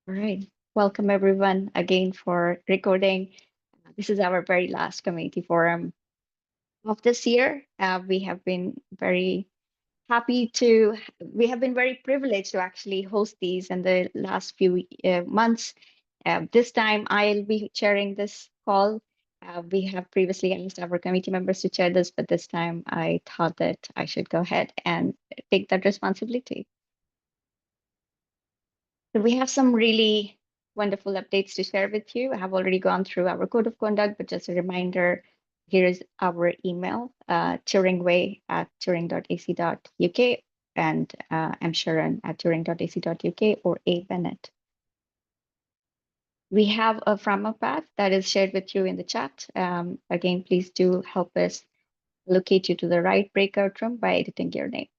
All right. Welcome everyone again for recording. This is our very last community forum of this year. We have been very privileged to actually host these in the last few months. This time I'll be chairing this call. We have previously asked our committee members to chair this, but this time I thought that I should go ahead and take that responsibility. So we have some really wonderful updates to share with you. I have already gone through our code of conduct, but just a reminder, here is our email, turingway@turing.ac.uk, and I'm Sharon at turing.ac.uk or A. Bennett. We have a framework path that is shared with you in the chat. Again, please do help us locate you to the right breakout room by editing your name.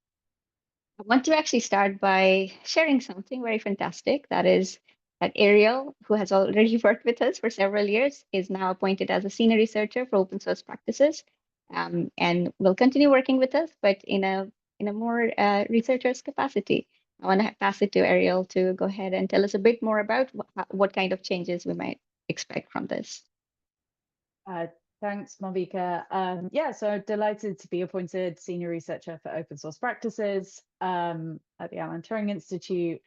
I want to actually start by sharing something very fantastic. That is that Ariel, who has already worked with us for several years, is now appointed as a senior researcher for open source practices, and will continue working with us, but in a more researcher's capacity. I want to pass it to Ariel to go ahead and tell us a bit more about what kind of changes we might expect from this. Uh, Thanks, Malvika. So delighted to be appointed Senior Researcher for Open Source Practices at the Alan Turing Institute.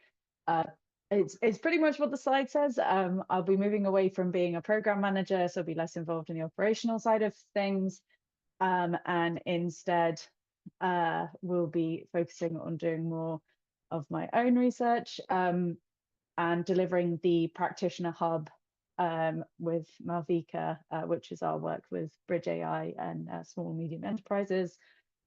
It's pretty much what the slide says. I'll be moving away from being a program manager, so I'll be less involved in the operational side of things, and instead will be focusing on doing more of my own research and delivering the practitioner hub with Malvika, which is our work with Bridge AI and small and medium enterprises.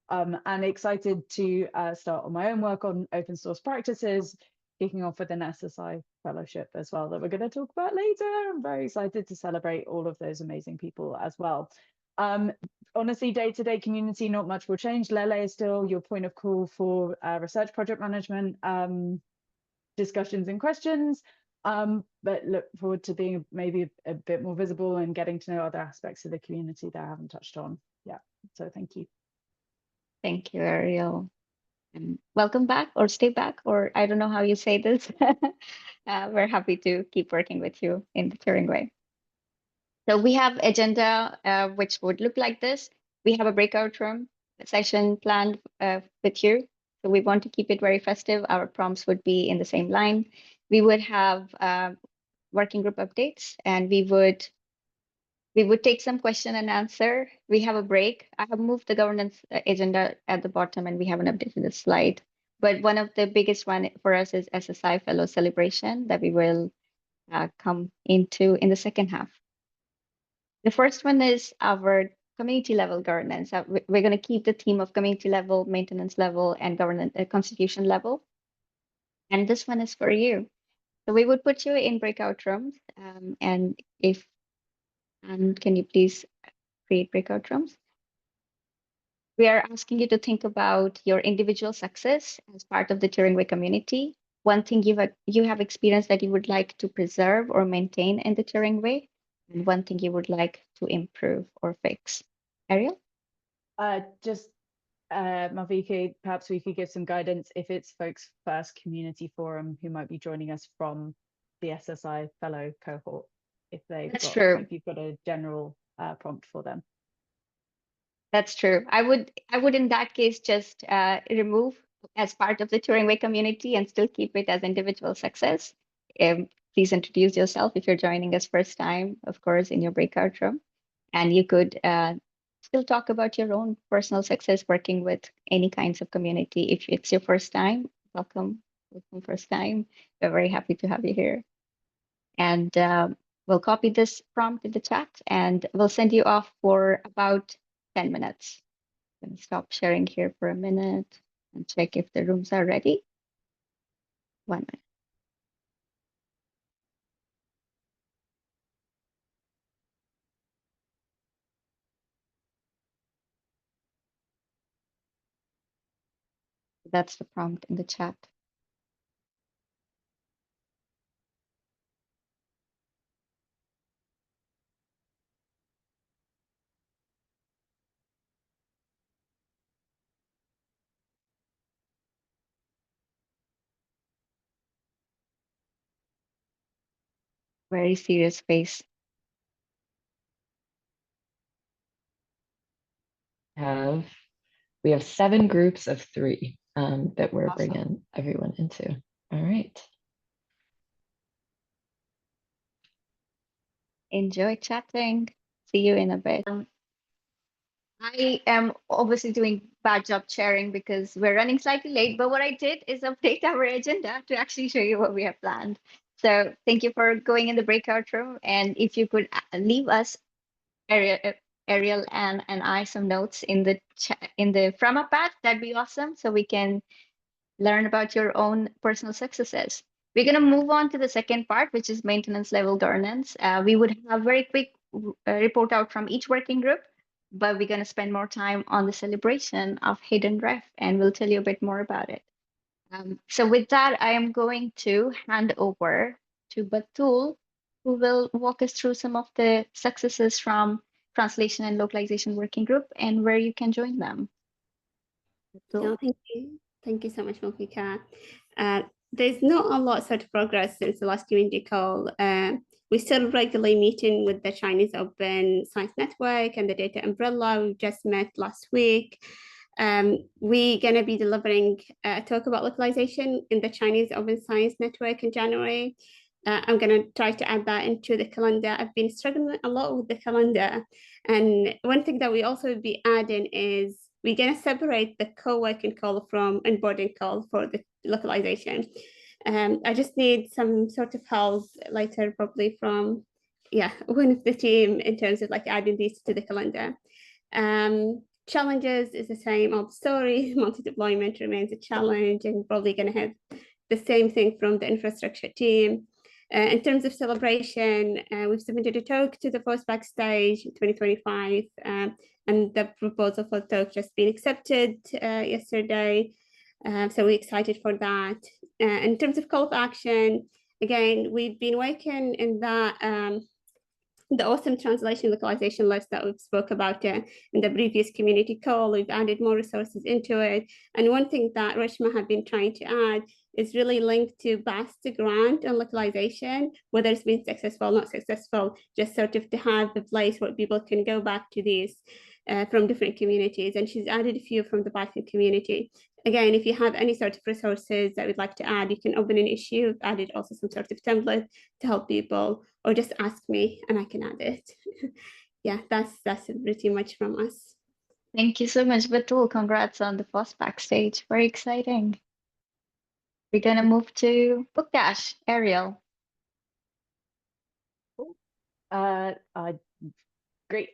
And excited to start on my own work on open source practices, kicking off with an SSI fellowship as well that we're going to talk about later. I'm very excited to celebrate all of those amazing people as well. Honestly, day-to-day community, not much will change. Lele is still your point of call for research project management discussions and questions. But look forward to being maybe a bit more visible and getting to know other aspects of the community that I haven't touched on. Yeah, so thank you. Thank you, Ariel. And welcome back or stay back, or I don't know how you say this. We're happy to keep working with you in the Turing way. So we have agenda which would look like this. We have a breakout room session planned with you. So we want to keep it very festive. Our prompts would be in the same line. We would have working group updates, and we would take some question and answer. We have a break. I have moved the governance agenda at the bottom, and we haven't updated the slide. But one of the biggest one for us is SSI Fellow Celebration that we will come into in the second half. The first one is our community level governance. We're going to keep the theme of community level, maintenance level, and governance constitution level. And this one is for you. So we would put you in breakout rooms. And can you please create breakout rooms? We are asking you to think about your individual success as part of the Turing Way community. One thing you have experienced that you would like to preserve or maintain in the Turing Way, and one thing you would like to improve or fix. Ariel? Malvika, perhaps we could give some guidance if it's folks' first community forum who might be joining us from the SSI fellow cohort, if you've got a general prompt for them. That's true. I would in that case just remove as part of the Turing Way community and still keep it as individual success. Please introduce yourself if you're joining us first time, of course, in your breakout room. And you could still talk about your own personal success working with any kinds of community. If it's your first time, welcome first time. We're very happy to have you here. And we'll copy this prompt in the chat and we'll send you off for about 10 minutes. I'm going to stop sharing here for a minute and check if the rooms are ready. 1 minute. That's the prompt in the chat. Very serious face. Have we have 7 groups of 3 that we're Awesome. bringing everyone into. All right. Enjoy chatting. See you in a bit. I am obviously doing bad job sharing because we're running slightly late, but what I did is update our agenda to actually show you what we have planned. So thank you for going in the breakout room. And if you could leave us, Ariel, Ariel and I, some notes in the in the from up pad, that'd be awesome. So we can learn about your own personal successes. We're going to move on to the second part, which is maintenance level governance. We would have very quick report out from each working group, but we're going to spend more time on the celebration of hidden ref, and we'll tell you a bit more about it. So with that, I am going to hand over to Batul, who will walk us through some of the successes from translation and localization working group and where you can join them. Batul. No, thank you. Thank you so much, Malvika. There's not a lot sort of progress since the last community call. We're still regularly meeting with the Chinese Open Science Network and the Data Umbrella. We just met last week. We're going to be delivering a talk about localization in the Chinese Open Science Network in January. I'm going to try to add that into the calendar. I've been struggling a lot with the calendar. And one thing that we also will be adding is we're going to separate the co-working call from onboarding call for the localization. I just need some sort of help later, probably from one of the team in terms of like adding these to the calendar. Challenges is the same old story. Multi-deployment remains a challenge, and probably going to have the same thing from the infrastructure team. In terms of celebration, we've submitted a talk to the post backstage 2025, and the proposal for the talk just been accepted yesterday. So we're excited for that. In terms of call of action, again, we've been working in that the awesome translation localization list that we've spoke about in the previous community call. We've added more resources into it. And one thing that Rishma had been trying to add is really linked to BAST grant and localization, whether it's been successful or not successful, just sort of to have the place where people can go back to these from different communities. And she's added a few from the Python community. Again, if you have any sort of resources that we'd like to add, you can open an issue. I've added also some sort of template to help people, or just ask me and I can add it. Yeah, that's pretty much from us. Thank you so much, Batul. Congrats on the first backstage. Very exciting. We're gonna move to Book Dash, Ariel. I great.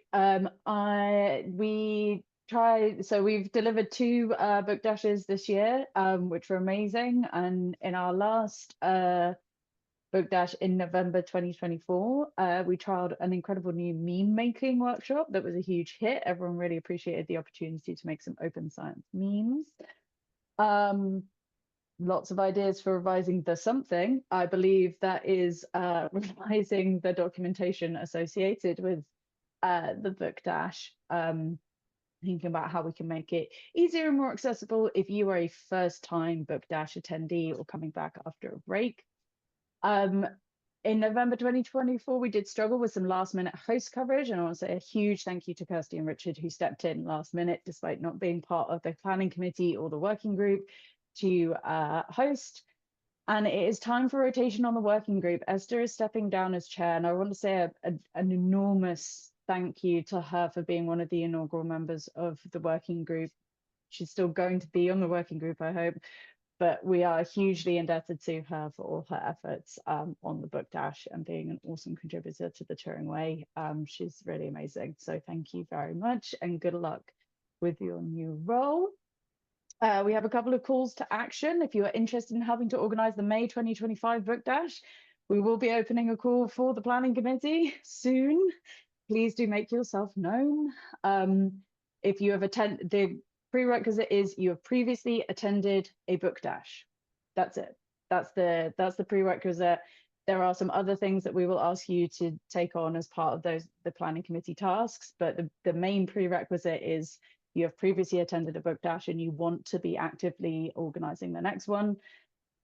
We've delivered 2 book dashes this year, which were amazing. And in our last book dash in November 2024, we trialed an incredible new meme making workshop that was a huge hit. Everyone really appreciated the opportunity to make some open science memes. Lots of ideas for revising the something. I believe that is revising the documentation associated with the book dash, thinking about how we can make it easier and more accessible if you are a first time book dash attendee or coming back after a break. In November 2024, we did struggle with some last minute host coverage, and I want to say a huge thank you to Kirsty and Richard, who stepped in last minute despite not being part of the planning committee or the working group to host. And it is time for rotation on the working group. Esther is stepping down as chair, and I want to say an enormous thank you to her for being one of the inaugural members of the working group. She's still going to be on the working group, I hope, but we are hugely indebted to her for all her efforts on the book dash and being an awesome contributor to the Turing Way. She's really amazing. So thank you very much and good luck with your new role. We have a couple of calls to action. If you are interested in helping to organise the May 2025 book dash, we will be opening a call for the planning committee soon. Please do make yourself known. If you have attended, the prerequisite is you have previously attended a book dash. That's it. That's the prerequisite. There are some other things that we will ask you to take on as part of the planning committee tasks, but the main prerequisite is you have previously attended a book dash and you want to be actively organising the next one.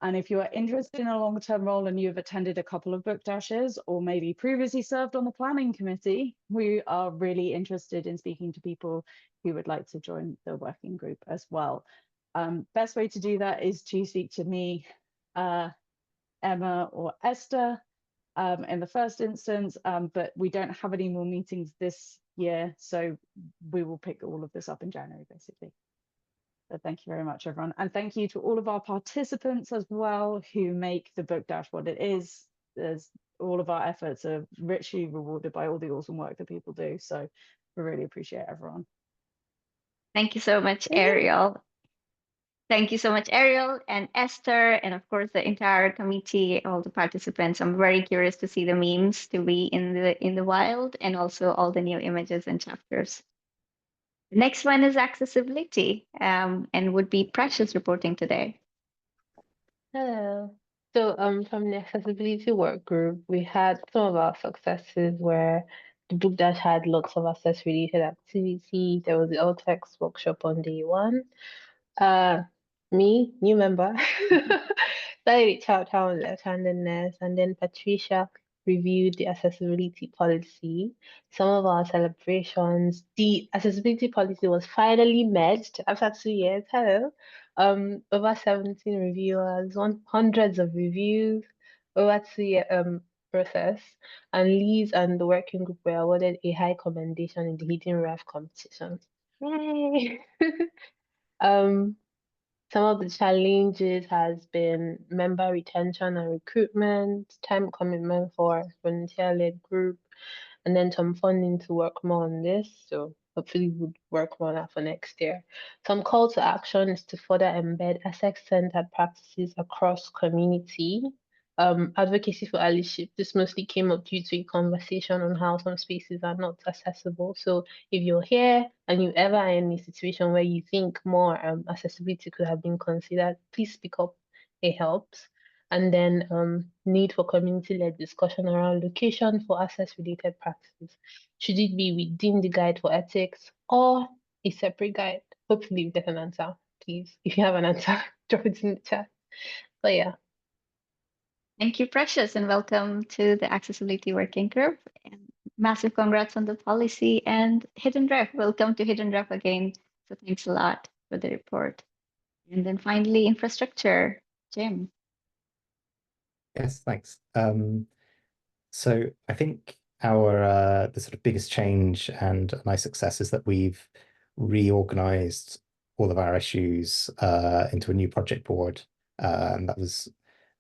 And if you are interested in a long-term role and you've attended a couple of book dashes or maybe previously served on the planning committee, we are really interested in speaking to people who would like to join the working group as well. Best way to do that is to speak to me, Emma or Esther in the first instance, but we don't have any more meetings this year, so we will pick all of this up in January, basically. So thank you very much, everyone. And thank you to all of our participants as well who make the book dash what it is. All of our efforts are richly rewarded by all the awesome work that people do. So we really appreciate everyone. Thank you so much, Ariel. Thank you so much, Ariel and Esther, and of course the entire committee, all the participants. I'm very curious to see the memes to be in the wild, and also all the new images and chapters. The next one is accessibility, and would be Precious reporting today. Hello. So from the accessibility work group, we had some of our successes where the book dash had lots of access related activities. There was the alt text workshop on day one. Me, new member, started with child and left-handedness, and then Patricia reviewed the accessibility policy. Some of our celebrations, the accessibility policy was finally merged after 2 years. Hello. Over 17 reviewers, hundreds of reviews, over 2 year process, and Liz and the working group were awarded a high commendation in the hidden ref competition. Yay! Some of the challenges has been member retention and recruitment, time commitment for volunteer-led group, and then some funding to work more on this. So hopefully we'll work more on that for next year. Some call to action is to further embed access-centered practices across community. Advocacy for allyship. This mostly came up due to a conversation on how some spaces are not accessible. So if you're here and you ever are in a situation where you think more accessibility could have been considered, please speak up. It helps. And then need for community-led discussion around location for access-related practices. Should it be within the guide for ethics or a separate guide? Hopefully you get an answer, please. If you have an answer, drop it in the chat. But yeah. Thank you, Precious, and welcome to the Accessibility Working Group. And massive congrats on the policy, and Hidden Ref. Welcome to Hidden Ref again. So thanks a lot for the report. And then finally, infrastructure, Jim. Yes, thanks. So I think our the sort of biggest change and a nice success is that we've reorganized all of our issues into a new project board, and that was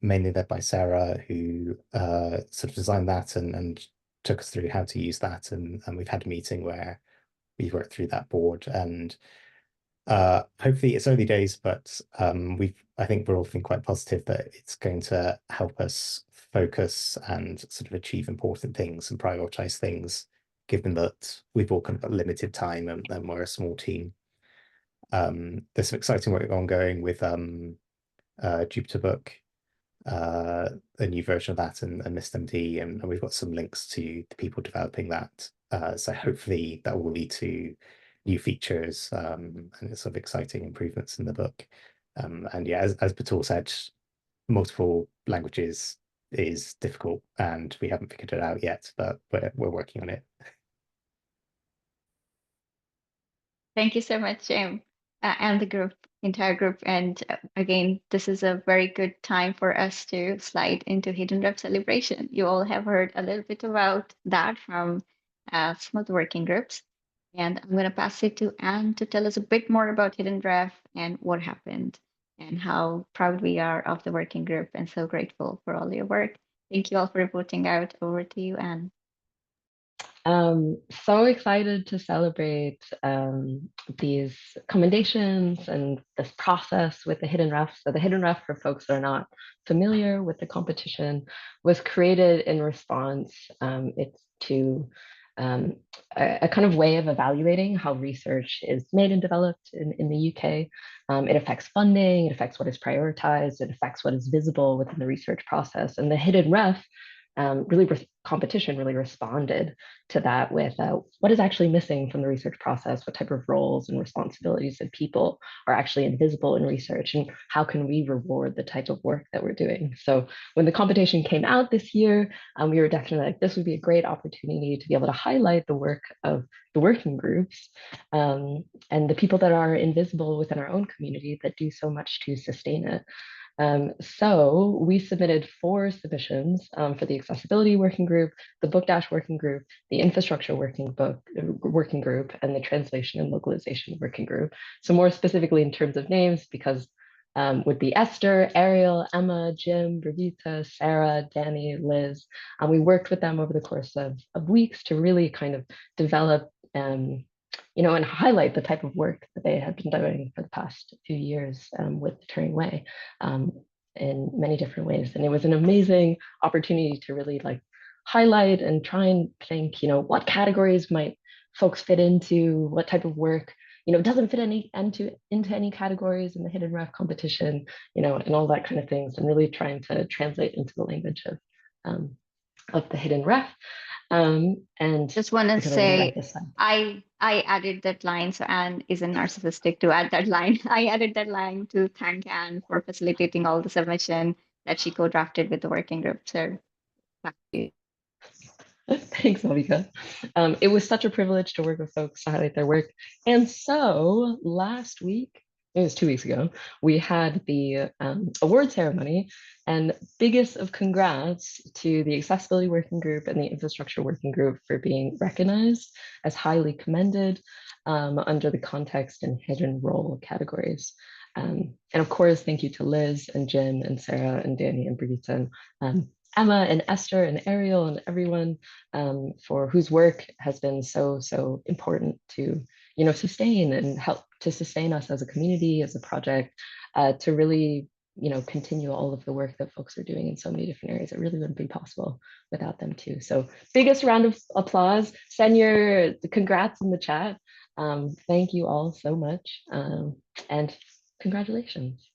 mainly led by Sarah, who sort of designed that and took us through how to use that, and we've had a meeting where we worked through that board, and hopefully it's early days, but I think we're all feeling quite positive that it's going to help us focus and sort of achieve important things and prioritize things, given that we've all kind of got limited time and we're a small team. There's some exciting work ongoing with Jupyter Book, a new version of that, and MistMD, and we've got some links to the people developing that. So hopefully that will lead to new features and sort of exciting improvements in the book. And yeah, as Batul said, multiple languages is difficult, and we haven't figured it out yet, but we're working on it. Thank you so much, Jim, and the group, entire group. And again, this is a very good time for us to slide into Hidden Rep celebration. You all have heard a little bit about that from some of the working groups. And I'm going to pass it to Anne to tell us a bit more about Hidden Ref and what happened and how proud we are of the working group and so grateful for all your work. Thank you all for reporting out. Over to you, Anne. So excited to celebrate these commendations and this process with the Hidden Ref. So the Hidden Ref, for folks that are not familiar with the competition, was created in response it's to a kind of way of evaluating how research is made and developed in the UK. It affects funding, it affects what is prioritized, it affects what is visible within the research process. And the Hidden Ref competition really responded to that with what is actually missing from the research process, what type of roles and responsibilities and people are actually invisible in research, and how can we reward the type of work that we're doing. So when the competition came out this year, we were definitely like, this would be a great opportunity to be able to highlight the work of the working groups and the people that are invisible within our own community that do so much to sustain it. So we submitted 4 submissions for the accessibility working group, the book dash working group, the infrastructure working group, and the translation and localization working group. So more specifically in terms of names, because would be Esther, Ariel, Emma, Jim, Brigitte, Sarah, Danny, Liz. And we worked with them over the course of weeks to really kind of develop and highlight the type of work that they have been doing for the past few years with the Turing Way in many different ways. And it was an amazing opportunity to really highlight and try and think, what categories might folks fit into, what type of work, doesn't fit into any categories in the hidden ref competition, and all that kind of things, and really trying to translate into the language of the hidden ref. And just want to say, I added that line. So Anne isn't narcissistic to add that line. I added that line to thank Anne for facilitating all the submission that she co-drafted with the working group. So back to you. Thanks, Malvika. It was such a privilege to work with folks to highlight their work. And so last week, it was 2 weeks ago, we had the award ceremony, and biggest of congrats to the accessibility working group and the infrastructure working group for being recognized as highly commended under the context and hidden role categories. And of course, thank you to Liz and Jim and Sarah and Danny and Brigitte and Emma and Esther and Ariel and everyone for whose work has been so important to sustain and help to sustain us as a community, as a project, to really continue all of the work that folks are doing in so many different areas. It really wouldn't be possible without them too. So biggest round of applause. Send your congrats in the chat. Thank you all so much and congratulations.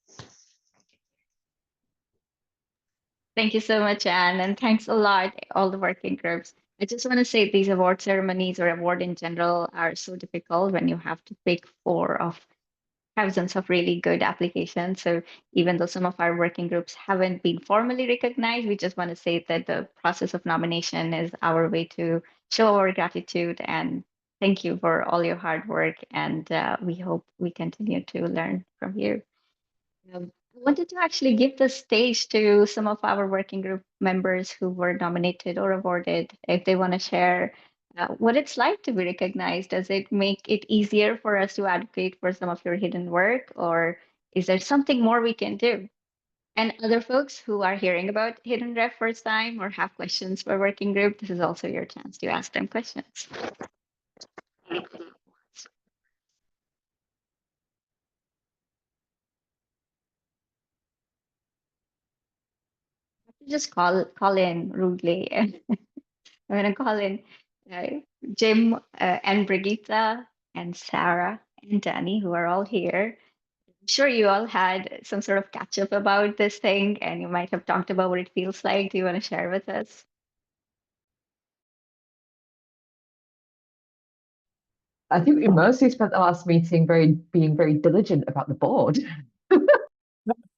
Thank you so much, Anne, and thanks a lot, all the working groups. I just want to say these award ceremonies or award in general are so difficult when you have to pick 4 of thousands of really good applications. So even though some of our working groups haven't been formally recognized, we just want to say that the process of nomination is our way to show our gratitude and thank you for all your hard work. And we hope we continue to learn from you. I wanted to actually give the stage to some of our working group members who were nominated or awarded, if they want to share what it's like to be recognized. Does it make it easier for us to advocate for some of your hidden work, or is there something more we can do? And other folks who are hearing about Hidden Ref first time or have questions for working group, this is also your chance to ask them questions. Just call in rudely. I'm gonna call in uh, Jim and Brigitte and Sarah and Danny, who are all here. I'm sure you all had some sort of catch up about this thing, and you might have talked about what it feels like. Do you want to share with us? I think we mostly spent the last meeting being very diligent about the board.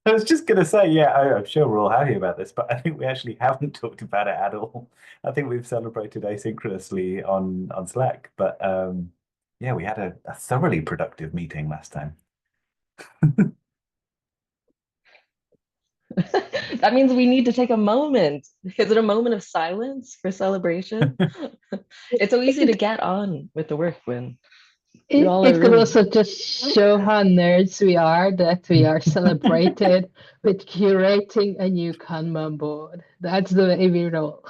I was just going to say, yeah, I'm sure we're all happy about this, but I think we actually haven't talked about it at all. I think we've celebrated asynchronously on Slack, but yeah, we had a thoroughly productive meeting last time. That means we need to take a moment. Is it a moment of silence for celebration? It's so easy to get on with the work when you all It are could really... also just show how nerds we are, that we are celebrated with curating a new Kanban board. That's the way we roll.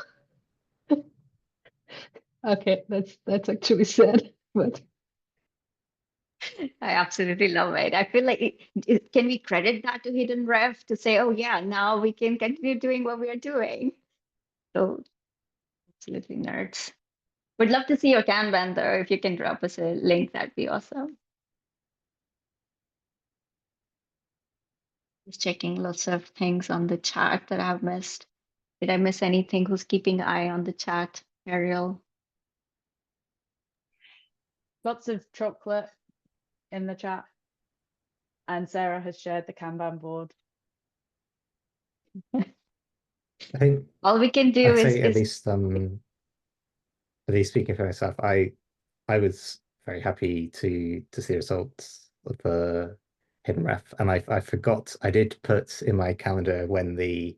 Okay, that's actually sad, but I absolutely love it. I feel like can we credit that to Hidden Ref to say, oh yeah, now we can continue doing what we are doing? So absolutely nerds. Would love to see your Kanban though. If you can drop us a link, that'd be awesome. Just checking lots of things on the chat that I've missed. Did I miss anything? Who's keeping an eye on the chat, Ariel? Lots of chocolate in the chat. And Sarah has shared the Kanban board. I think All we can do I'd is say at least speaking for myself, I was very happy to see the results of the hidden ref, and I forgot I did put in my calendar when the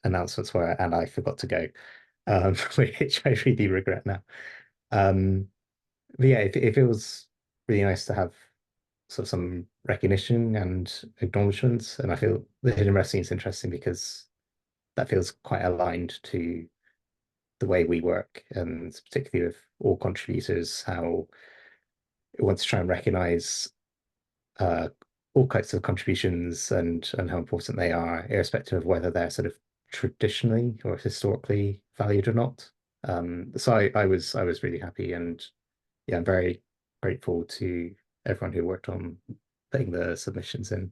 announcements were, and I forgot to go, which I really regret now. But yeah, it feels really nice to have sort of some recognition and acknowledgements, and I feel the hidden ref scene is interesting because that feels quite aligned to the way we work, and particularly with all contributors, how it wants to try and recognize all kinds of contributions and how important they are, irrespective of whether they're sort of traditionally or historically valued or not. So I was really happy, and yeah, I'm very grateful to everyone who worked on putting the submissions in.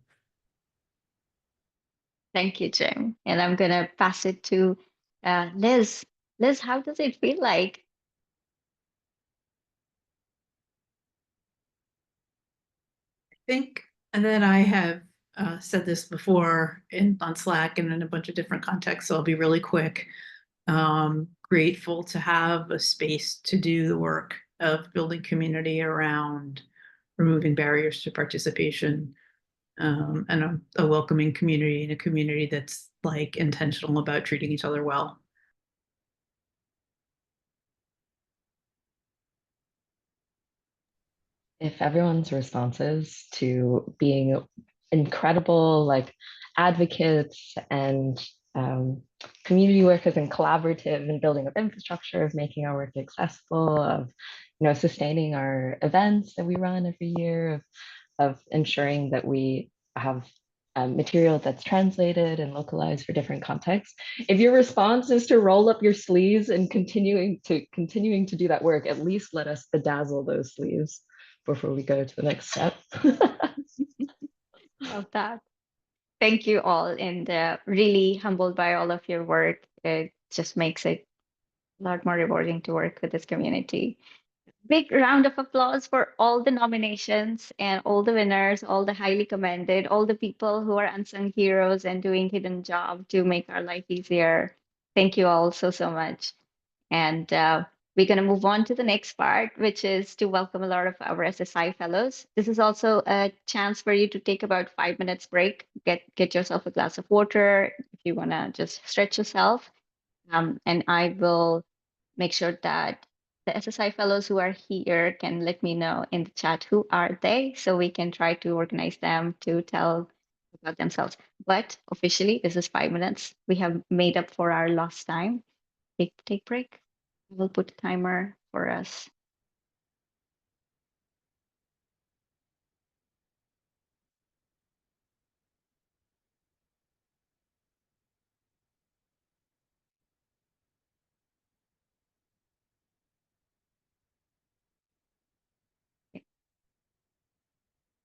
Thank you, Jim. And I'm gonna pass it to Liz. Liz, how does it feel like? Think that I have said this before on Slack and in a bunch of different contexts, so I'll be really quick. Grateful to have a space to do the work of building community around removing barriers to participation, and a welcoming community, and a community that's like intentional about treating each other well. If everyone's responses to being incredible like advocates and community workers and collaborative in building up infrastructure, of making our work accessible, of sustaining our events that we run every year, of ensuring that we have material that's translated and localized for different contexts. If your response is to roll up your sleeves and continuing to do that work, at least let us bedazzle those sleeves before we go to the next step. Love that. Thank you all, and really humbled by all of your work. It just makes it a lot more rewarding to work with this community. Big round of applause for all the nominations and all the winners, all the highly commended, all the people who are unsung heroes and doing hidden job to make our life easier. Thank you all so much. And we're going to move on to the next part, which is to welcome a lot of our SSI fellows. This is also a chance for you to take about 5 minutes break, get yourself a glass of water if you want to just stretch yourself. And I will make sure that the SSI fellows who are here can let me know in the chat who are they, so we can try to organize them to tell about themselves. But officially, this is 5 minutes. We have made up for our lost time. Take break. I will put a timer for us.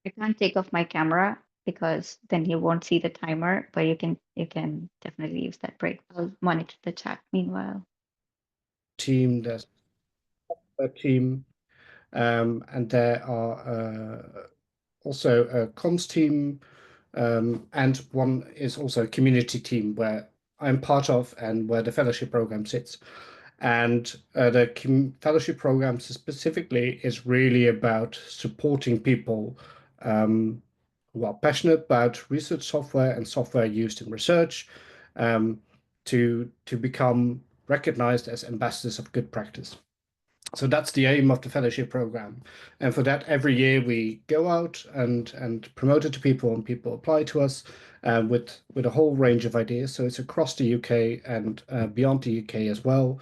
I can't take off my camera because then you won't see the timer, but you can definitely use that break. I'll monitor the chat meanwhile. Team, there's a team, and there are also a comms team, and one is also a community team where I'm part of and where the fellowship program sits. And the fellowship program specifically is really about supporting people who are passionate about research software and software used in research, to become recognized as ambassadors of good practice. So that's the aim of the fellowship program. And for that, every year we go out and promote it to people, and people apply to us with a whole range of ideas. So it's across the UK and beyond the UK as well.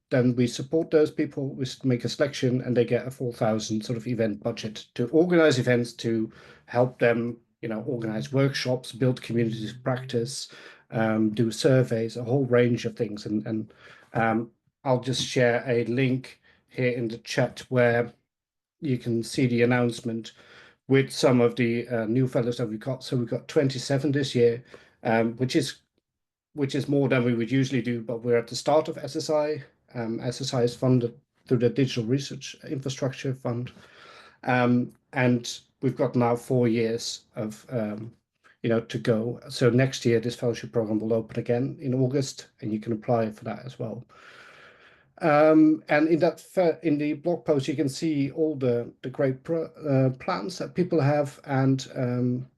Then we support those people. We make a selection, and they get a 4,000 sort of event budget to organize events, to help them, organize workshops, build communities of practice, do surveys, a whole range of things. And I'll just share a link here in the chat where you can see the announcement with some of the new fellows that we got. So we got 27 this year, which is more than we would usually do, but we're at the start of SSI. SSI is funded through the Digital Research Infrastructure Fund. And we've got now 4 years of to go. So next year, this fellowship program will open again in August, and you can apply for that as well. And in the blog post, you can see all the great plans that people have, and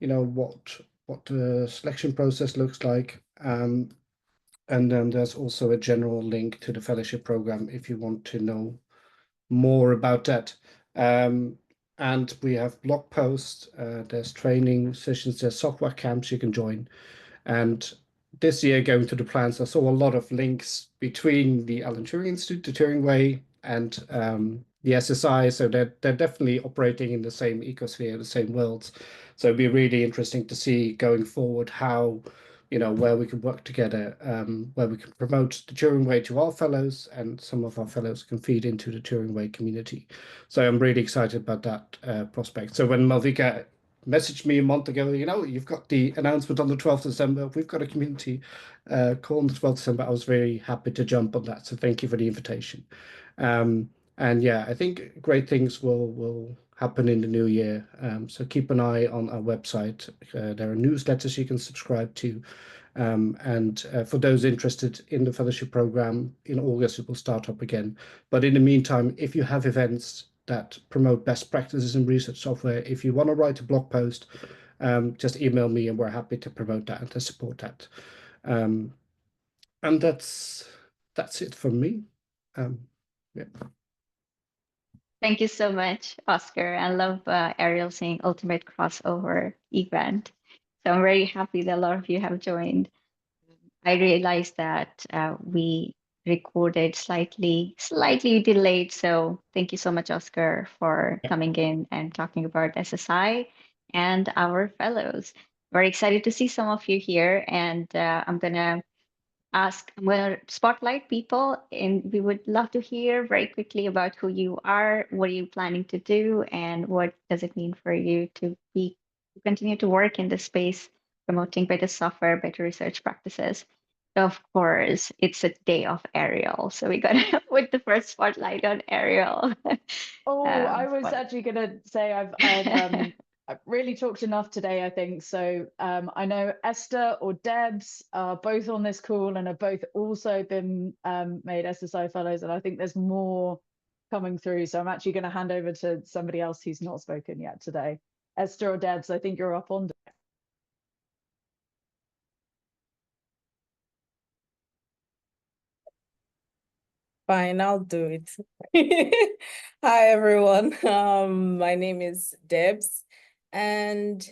what the selection process looks like. And then there's also a general link to the fellowship program if you want to know more about that. And we have blog posts, there's training sessions, there's software camps you can join. And this year, going to the plans, I saw a lot of links between the Alan Turing Institute, the Turing Way, and the SSI. So they're definitely operating in the same ecosphere, the same worlds. So it'd be really interesting to see going forward how, where we can work together, where we can promote the Turing Way to our fellows, and some of our fellows can feed into the Turing Way community. So I'm really excited about that prospect. So when Malvika messaged me a month ago, you've got the announcement on the 12th of December. We've got a community call on the 12th of December. I was very happy to jump on that. So thank you for the invitation. And yeah, I think great things will happen in the new year. So keep an eye on our website. There are newsletters you can subscribe to. And for those interested in the fellowship program, in August, it will start up again. But in the meantime, if you have events that promote best practices in research software, if you want to write a blog post, just email me and we're happy to promote that and to support that. And that's it from me. Yeah. Thank you so much, Oscar. I love Ariel saying ultimate crossover event. So I'm very happy that a lot of you have joined. I realized that we recorded slightly delayed. So thank you so much, Oscar, for coming in and talking about SSI and our fellows. Very excited to see some of you here, and I'm gonna spotlight people, and we would love to hear very quickly about who you are, what are you planning to do, and what does it mean for you to continue to work in this space, promoting better software, better research practices. Of course, it's a day of Ariel, so we gotta put the first spotlight on Ariel. Oh, I was But actually gonna say I've really talked enough today, I think. So I know Esther or Debs are both on this call and have both also been made SSI fellows, and I think there's more coming through. So I'm actually going to hand over to somebody else who's not spoken yet today. Esther or Debs, I think you're up on. Fine, I'll do it. Hi, everyone. My name is Debs, and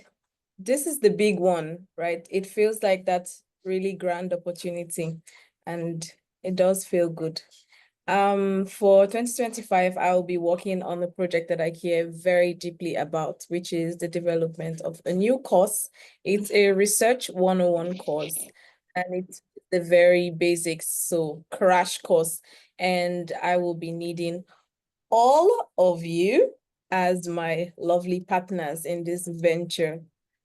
this is the big one, right? It feels like that's really grand opportunity, and it does feel good. For 2025, I'll be working on a project that I care very deeply about, which is the development of a new course. It's a Research 101 course, and it's the very basics, so crash course. And I will be needing all of you as my lovely partners in this venture.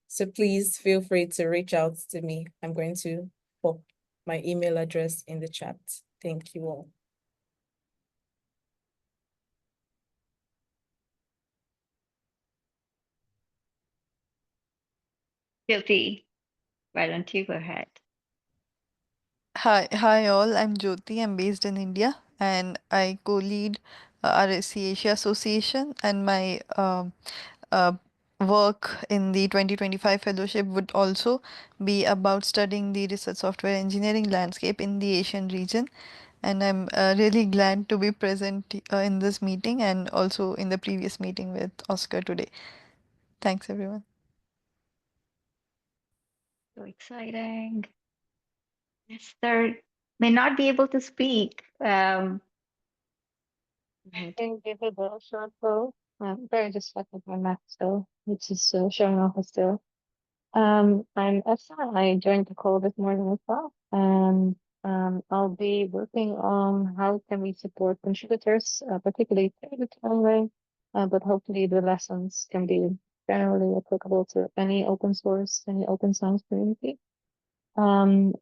So please feel free to reach out to me. I'm going to pop my email address in the chat. Thank you all. Guilty. Why don't you go ahead? Hi all. I'm Jyoti. I'm based in India, and I co-lead RSC Asia Association. And my uh, work in the 2025 fellowship would also be about studying the research software engineering landscape in the Asian region. And I'm really glad to be present in this meeting and also in the previous meeting with Oscar today. Thanks, everyone. So exciting. Esther may not be able to speak. Go ahead. Can give it a short though. I'm very distracted by my Mac still, which is showing off still. I'm Esther. I joined the call this morning as well, and I'll be working on how can we support contributors, particularly through the Turing Way, but hopefully the lessons can be generally applicable to any open source, any open science community. And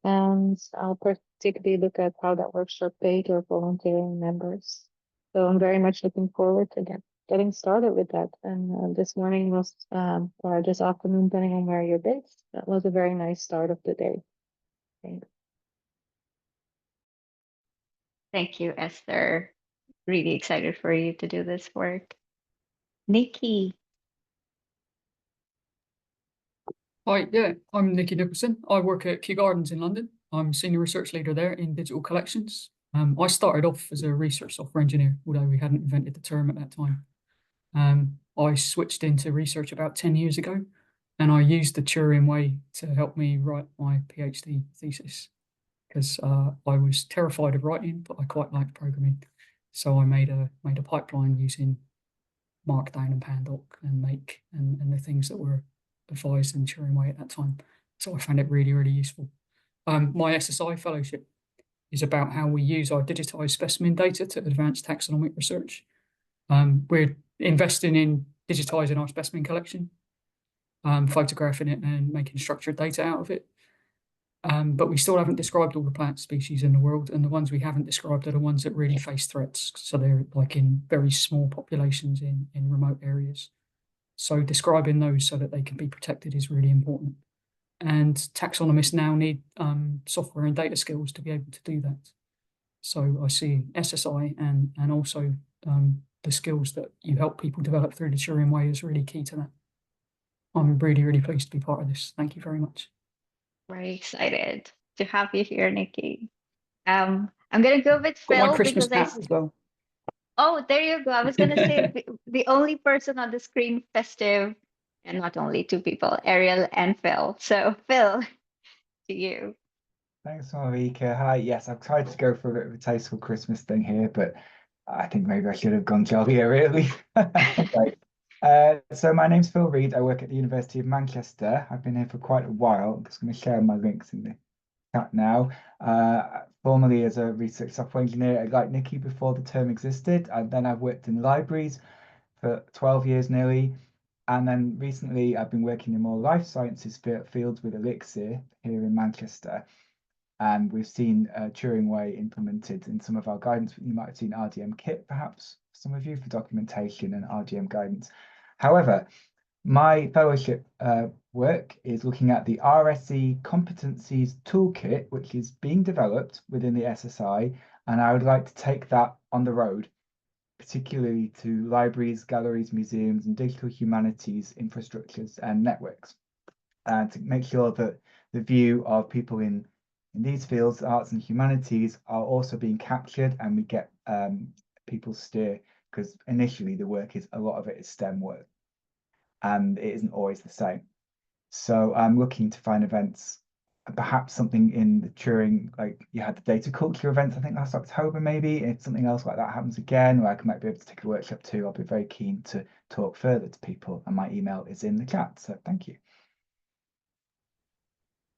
I'll particularly look at how that works for paid or volunteering members. So I'm very much looking forward to getting started with that. And this morning was, or this afternoon, depending on where you're based, that was a very nice start of the day. Thanks. Thank you, Esther. Really excited for you to do this work. Nikki. Hi, yeah, I'm Nicky Nicholson. I work at Kew Gardens in London. I'm senior research leader there in digital collections. I started off as a research software engineer, although we hadn't invented the term at that time. I switched into research about 10 years ago, and I used the Turing way to help me write my PhD thesis because I was terrified of writing, but I quite liked programming. So I made a pipeline using Markdown and Pandoc and Make and the things that were advised in Turing way at that time. So I found it really, really useful. My SSI fellowship is about how we use our digitized specimen data to advance taxonomic research. We're investing in digitizing our specimen collection, photographing it and making structured data out of it. But we still haven't described all the plant species in the world, and the ones we haven't described are the ones that really face threats. So they're like in very small populations in remote areas. So describing those so that they can be protected is really important. And taxonomists now need software and data skills to be able to do that. So I see SSI and also the skills that you help people develop through the Turing way is really key to that. I'm really, really pleased to be part of this. Thank you very much. Very excited to have you here, Nikki. I'm gonna go with Got my Phil Christmas because hat as well. Oh, there you go. I was gonna say the only person on the screen festive, and not only two people, Ariel and Phil. So Phil, to you. Thanks, Marika. Hi. Yes, I've tried to go for a bit of a tasteful Christmas thing here, but I think maybe I should have gone jollier, really. Okay. So my name's Phil Reed. I work at the University of Manchester. I've been here for quite a while. I'm just going to share my links in the chat now. Formerly as a research software engineer, like Nikki, before the term existed. And then I've worked in libraries for 12 years nearly. And then recently I've been working in more life sciences fields with Elixir here in Manchester. And we've seen Turing way implemented in some of our guidance. You might have seen RDM Kit, perhaps, some of you, for documentation and RDM guidance. However, my fellowship work is looking at the RSE Competencies Toolkit, which is being developed within the SSI, and I would like to take that on the road, particularly to libraries, galleries, museums, and digital humanities infrastructures and networks, and to make sure that the view of people in these fields, arts and humanities, are also being captured, and we get people steer, because initially the work is, a lot of it is STEM work, and it isn't always the same. So I'm looking to find events, perhaps something in the Turing, like you had the data culture events, I think last October, maybe. If something else like that happens again, where I might be able to take a workshop too, I'll be very keen to talk further to people, and my email is in the chat. So thank you.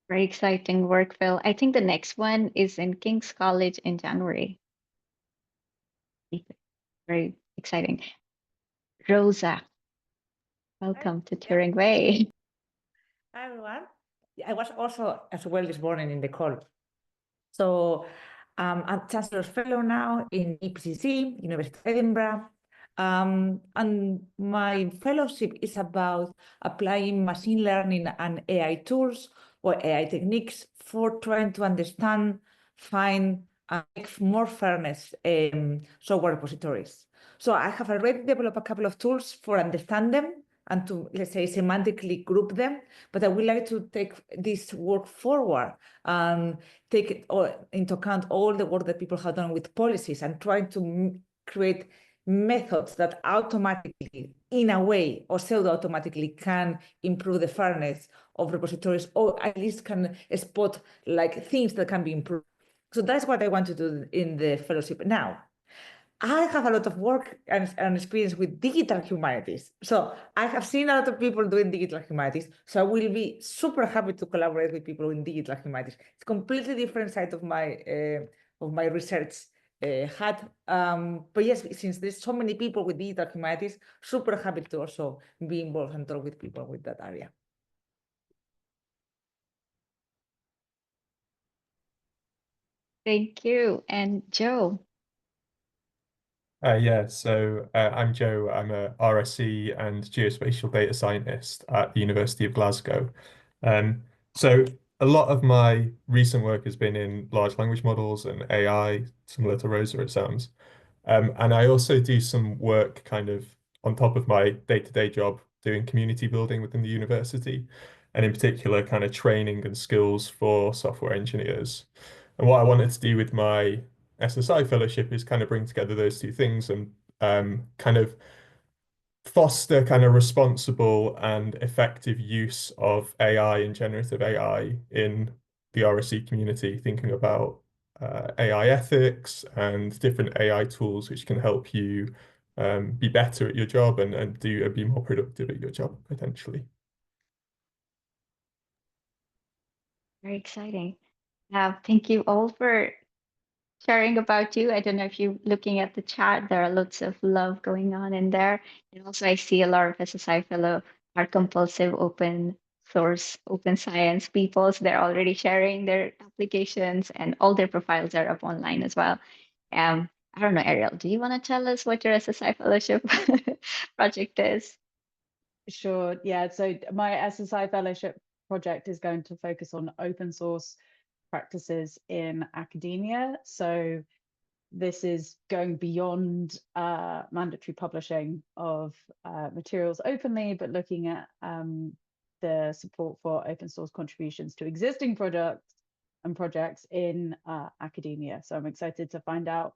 Very exciting work, Phil. I think the next one is in King's College in January. Very exciting. Rosa, welcome to Turing Way. Hi, everyone. I was also as well this morning in the call. So I'm Chancellor's Fellow now in EPCC, University of Edinburgh. And my fellowship is about applying machine learning and AI tools or AI techniques for trying to understand, find, and make more fairness software repositories. So I have already developed a couple of tools for understand them and to, let's say, semantically group them, but I would like to take this work forward and take it into account all the work that people have done with policies and trying to create methods that automatically, in a way, or pseudo-automatically can improve the fairness of repositories, or at least can spot like things that can be improved. So that's what I want to do in the fellowship now. I have a lot of work and experience with digital humanities. So I have seen a lot of people doing digital humanities. So I will be super happy to collaborate with people in digital humanities. It's a completely different side of my research had. But yes, since there's so many people with digital humanities, super happy to also be involved and talk with people with that area. Thank you. And Joe. Yeah, so I'm Joe. I'm a RSE and geospatial data scientist at the University of Glasgow. So a lot of my recent work has been in large language models and AI, similar to Rosa, it sounds. And I also do some work kind of on top of my day-to-day job doing community building within the university, and in particular, kind of training and skills for software engineers. And what I wanted to do with my SSI fellowship is kind of bring together those two things and kind of foster kind of responsible and effective use of AI and generative AI in the RSE community, thinking about AI ethics and different AI tools which can help you be better at your job and be more productive at your job potentially. Very exciting. Thank you all for sharing about you. I don't know if you're looking at the chat, there are lots of love going on in there. And also I see a lot of SSI fellow are compulsive open source, open science people. So they're already sharing their applications and all their profiles are up online as well. I don't know, Ariel, do you want to tell us what your SSI fellowship project is? Sure. Yeah. So my SSI fellowship project is going to focus on open source practices in academia. So this is going beyond mandatory publishing of materials openly, but looking at the support for open source contributions to existing products and projects in academia. So I'm excited to find out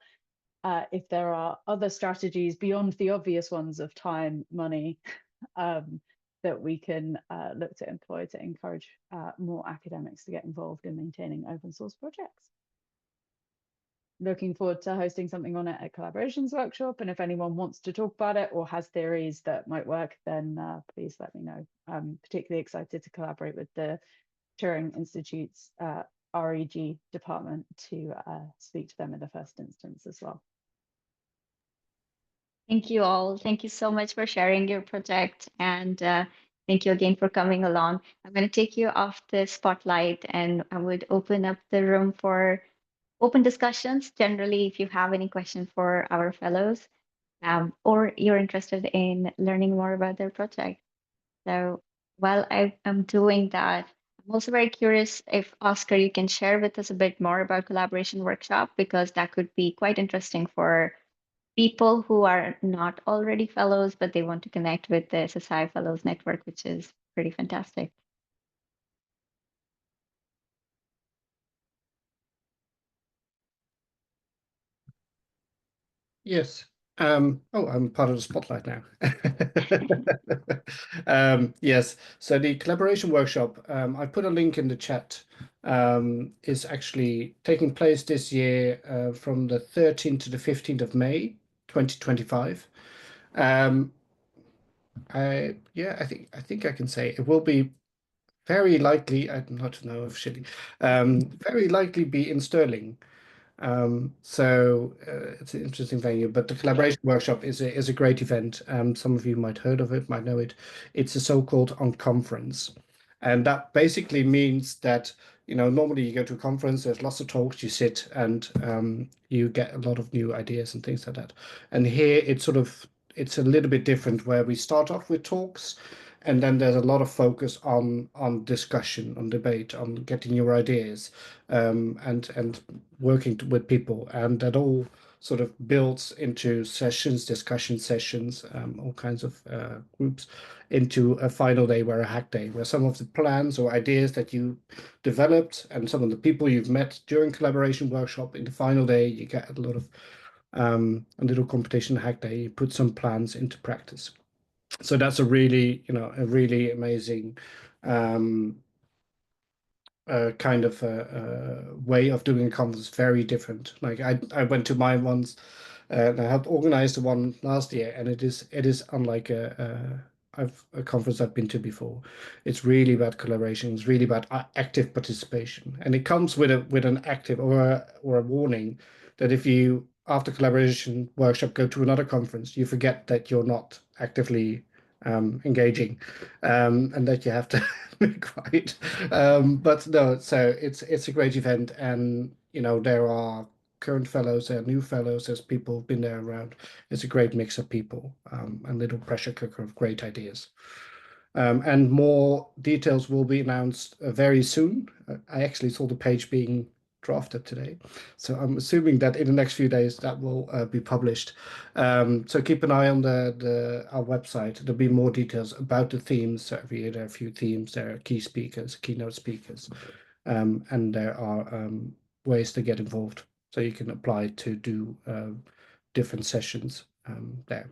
if there are other strategies beyond the obvious ones of time, money, that we can look to employ to encourage more academics to get involved in maintaining open source projects. Looking forward to hosting something on it at Collaborations Workshop. And if anyone wants to talk about it or has theories that might work, then please let me know. I'm particularly excited to collaborate with the Turing Institute's REG department to speak to them in the first instance as well. Thank you all. Thank you so much for sharing your project. And thank you again for coming along. I'm going to take you off the spotlight and I would open up the room for open discussions. Generally, if you have any questions for our fellows or you're interested in learning more about their project. So while I'm doing that, I'm also very curious if Oscar, you can share with us a bit more about collaboration workshop, because that could be quite interesting for people who are not already fellows, but they want to connect with the SSI Fellows Network, which is pretty fantastic. Yes. Oh, I'm part of the spotlight now. Yes. So the collaboration workshop, I put a link in the chat, is actually taking place this year from the 13th to the 15th of May, 2025. I think I can say it will be very likely, I do not know officially, very likely be in Sterling. So it's an interesting venue, but the collaboration workshop is a great event. Some of you might heard of it, might know it. It's a so-called unconference, and that basically means that normally you go to a conference, there's lots of talks, you sit and you get a lot of new ideas and things like that. And here it's a little bit different, where we start off with talks, and then there's a lot of focus on discussion, on debate, on getting your ideas, and working with people, and that all sort of builds into sessions, discussion sessions, all kinds of groups, into a final day, where a hack day, where some of the plans or ideas that you developed and some of the people you've met during collaboration workshop, in the final day you get a lot of a little competition hack day, you put some plans into practice. So that's a really amazing kind of way of doing a conference, very different. Like I went to mine once, and I helped organize the one last year, and it is unlike a conference I've been to before. It's really about collaboration. It's really about active participation, and it comes with an active or a warning that if you after collaboration workshop, go to another conference, you forget that you're not actively engaging, and that you have to be quiet. But no, so it's a great event, and there are current fellows, there are new fellows, there's people who've been there around. It's a great mix of people, and little pressure cooker of great ideas. And more details will be announced very soon. I actually saw the page being drafted today, so I'm assuming that in the next few days that will be published. So keep an eye on our website. There'll be more details about the themes. So every year there are a few themes. There are key speakers, keynote speakers, and there are ways to get involved. So you can apply to do different sessions there.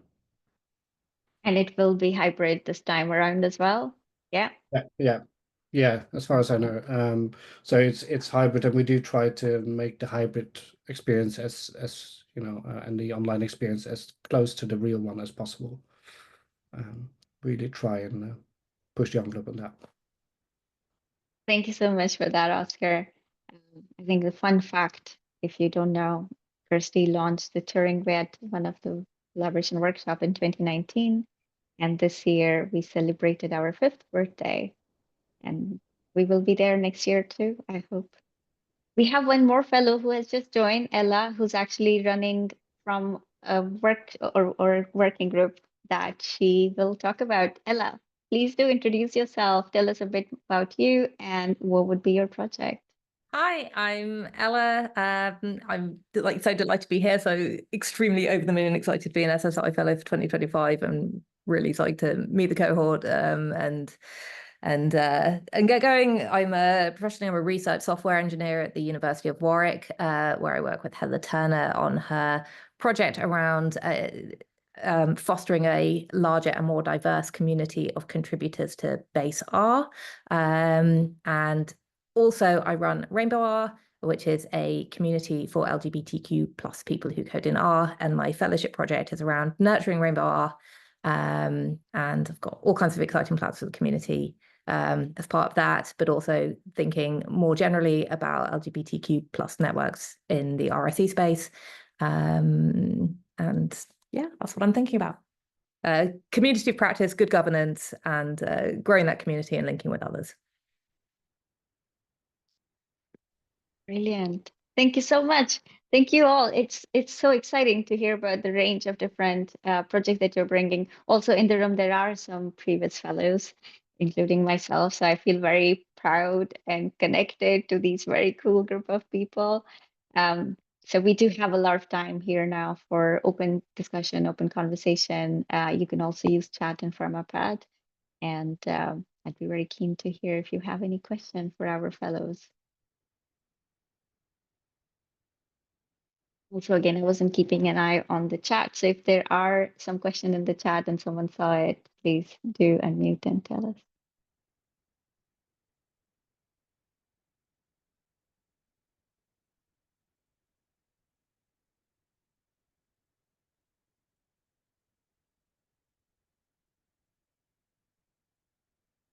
And it will be hybrid this time around as well. Yeah. Yeah, as far as I know. So it's hybrid, and we do try to make the hybrid experience as and the online experience as close to the real one as possible. Really try and push the envelope on that. Thank you so much for that, Oscar. I think the fun fact, if you don't know, Kirsty launched the Turing Way at one of the collaboration workshop in 2019. And this year we celebrated our 5th birthday. And we will be there next year too, I hope. We have one more fellow who has just joined, Ella, who's actually running from a work or working group that she will talk about. Ella, please do introduce yourself. Tell us a bit about you and what would be your project. Hi, I'm Ella. I'm so delighted to be here. So extremely over the moon and excited to be an SSI fellow for 2025. I'm really excited to meet the cohort and get going. I'm a research software engineer at the University of Warwick, where I work with Heather Turner on her project around fostering a larger and more diverse community of contributors to base R. And also, I run Rainbow R, which is a community for LGBTQ plus people who code in R. And my fellowship project is around nurturing Rainbow R. And I've got all kinds of exciting plans for the community as part of that, but also thinking more generally about LGBTQ plus networks in the RSE space. And yeah, that's what I'm thinking about. Community of practice, good governance, and growing that community and linking with others. Brilliant. Thank you so much. Thank you all. It's so exciting to hear about the range of different projects that you're bringing. Also in the room, there are some previous fellows, including myself. So I feel very proud and connected to these very cool group of people. So we do have a lot of time here now for open discussion, open conversation. You can also use chat and PharmaPad. And I'd be very keen to hear if you have any question for our fellows. Also, again, I wasn't keeping an eye on the chat. So if there are some questions in the chat and someone saw it, please do unmute and tell us.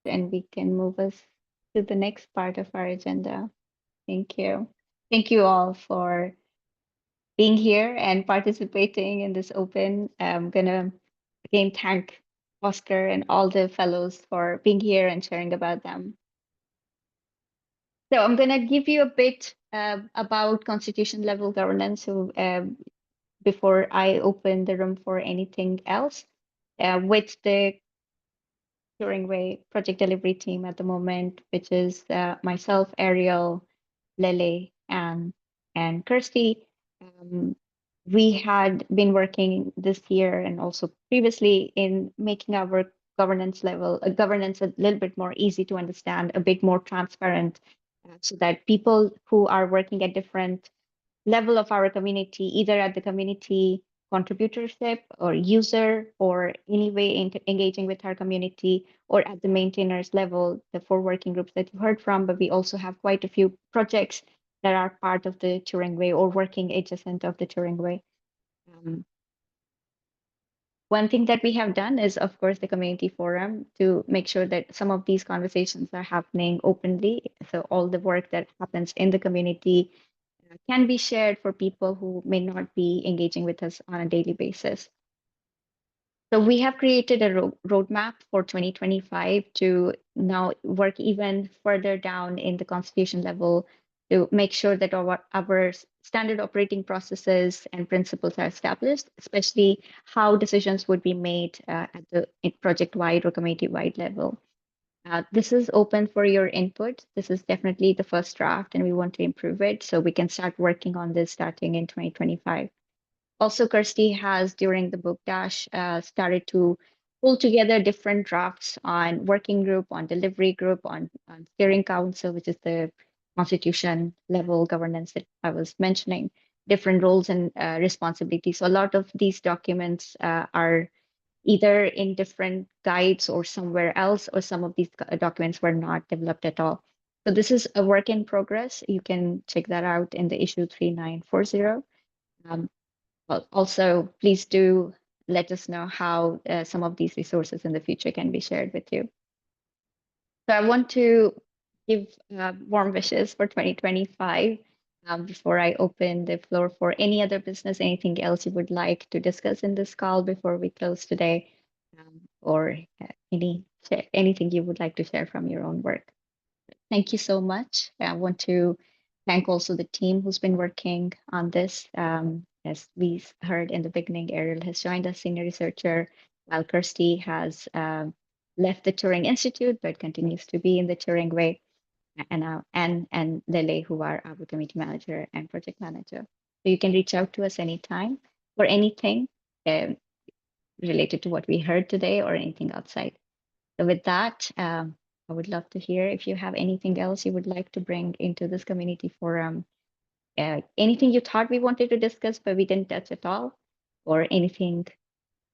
And we can move us to the next part of our agenda. Thank you. Thank you all for being here and participating in this open. I'm gonna again thank Oscar and all the fellows for being here and sharing about them. So I'm gonna give you a bit about constitution level governance. So before I open the room for anything else, with the Turing Way project delivery team at the moment, which is myself, Ariel, Lele, and Kirsty. We had been working this year and also previously in making our governance a little bit more easy to understand, a bit more transparent, so that people who are working at different level of our community, either at the community contributorship or user or any way engaging with our community, or at the maintainers level, the 4 working groups that you heard from, but we also have quite a few projects that are part of the Turing Way or working adjacent of the Turing Way. One thing that we have done is, of course, the community forum to make sure that some of these conversations are happening openly. So all the work that happens in the community can be shared for people who may not be engaging with us on a daily basis. So we have created a roadmap for 2025 to now work even further down in the constitution level to make sure that our standard operating processes and principles are established, especially how decisions would be made at the project-wide or committee-wide level. This is open for your input. This is definitely the first draft, and we want to improve it so we can start working on this starting in 2025. Also, Kirsty has, during the book dash, started to pull together different drafts on working group, on delivery group, on steering council, which is the constitution level governance that I was mentioning, different roles and responsibilities. So a lot of these documents are either in different guides or somewhere else, or some of these documents were not developed at all. So this is a work in progress. You can check that out in the issue 3940. Well, also, please do let us know how some of these resources in the future can be shared with you. So I want to give warm wishes for 2025 before I open the floor for any other business, anything else you would like to discuss in this call before we close today, or anything you would like to share from your own work. Thank you so much. I want to thank also the team who's been working on this. As we heard in the beginning, Ariel has joined us, senior researcher, while Kirsty has left the Turing Institute, but continues to be in the Turing Way, and Lele, who are our committee manager and project manager. So you can reach out to us anytime for anything related to what we heard today or anything outside. So with that, I would love to hear if you have anything else you would like to bring into this community forum, anything you thought we wanted to discuss but we didn't touch at all, or anything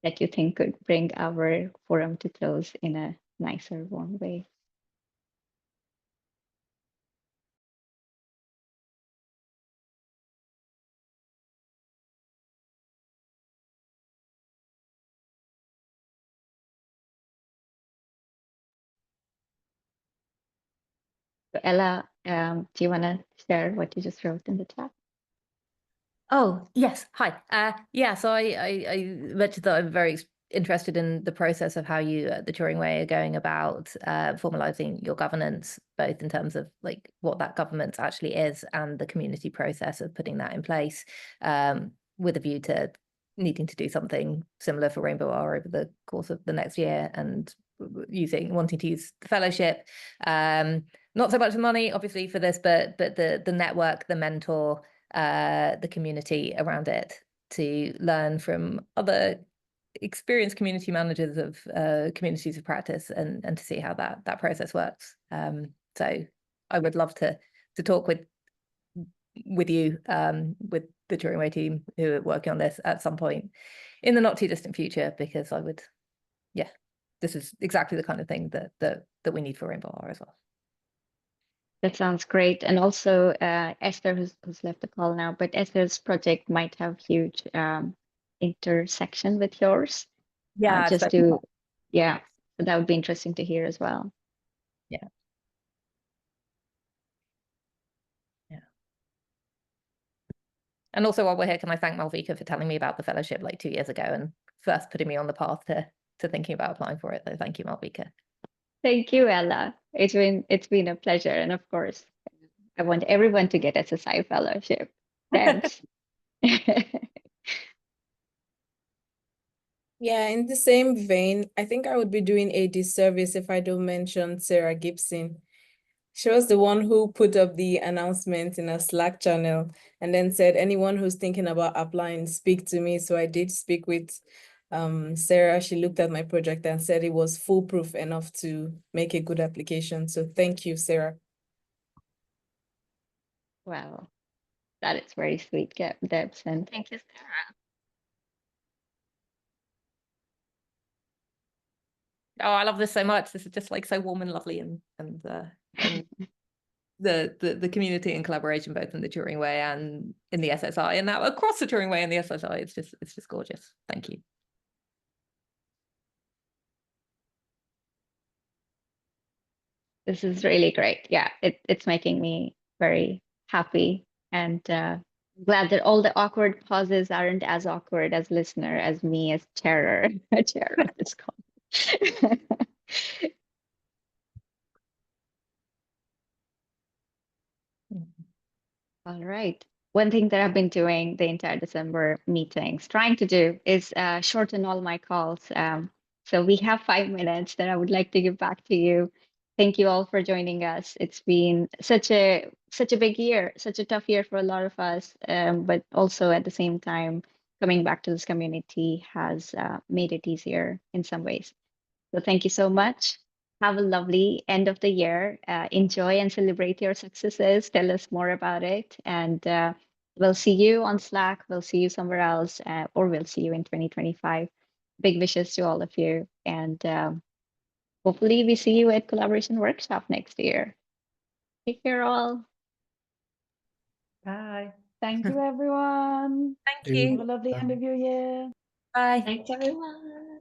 that you think could bring our forum to close in a nicer, warm way. So Ella, do you want to share what you just wrote in the chat? Oh, yes. Hi. Yeah, so I mentioned that I'm very interested in the process of how you, the Turing Way, are going about formalizing your governance, both in terms of like what that governance actually is and the community process of putting that in place, with a view to needing to do something similar for Rainbow R over the course of the next year, and wanting to use the fellowship. Not so much the money, obviously, for this, but the network, the mentor, the community around it, to learn from other experienced community managers of communities of practice, and to see how that process works. So I would love to talk with you, with the Turing Way team who are working on this at some point in the not too distant future, because I would, yeah, this is exactly the kind of thing that we need for Rainbow R as well. That sounds great. And also Esther, who's left the call now, but Esther's project might have huge intersection with yours. Yeah, just so to, yeah, so that would be interesting to hear as well. yeah. Yeah. And also, while we're here, can I thank Malvika for telling me about the fellowship like 2 years ago and first putting me on the path to thinking about applying for it. So thank you, Malvika. Thank you, Ella. It's been a pleasure, and of course, I want everyone to get SSI fellowship. Thanks. Yeah, in the same vein, I think I would be doing a disservice if I don't mention Sarah Gibson. She was the one who put up the announcement in a Slack channel and then said, anyone who's thinking about applying, speak to me. So I did speak with Sarah. She looked at my project and said it was foolproof enough to make a good application. So thank you, Sarah. Well, that is very sweet, Debs, and thank you, Sarah. Oh, I love this so much. This is just like so warm and lovely, and the community and collaboration, both in the Turing Way and in the SSI, and now across the Turing Way and the SSI. It's just gorgeous. Thank you. This is really great. Yeah, it's making me very happy And glad that all the awkward pauses aren't as awkward as listener as me as chair of this call. All right. One thing that I've been doing the entire December meetings, trying to do, is shorten all my calls. So we have 5 minutes that I would like to give back to you. Thank you all for joining us. It's been such a big year, such a tough year for a lot of us, but also at the same time, coming back to this community has made it easier in some ways. So thank you so much. Have a lovely end of the year. Enjoy and celebrate your successes. Tell us more about it. And we'll see you on Slack. We'll see you somewhere else, or we'll see you in 2025. Big wishes to all of you. And hopefully we see you at Collaboration Workshop next year. Take care all. Bye. Thank you, everyone. Thank you. Have a lovely end of your year. Bye. Thanks, everyone.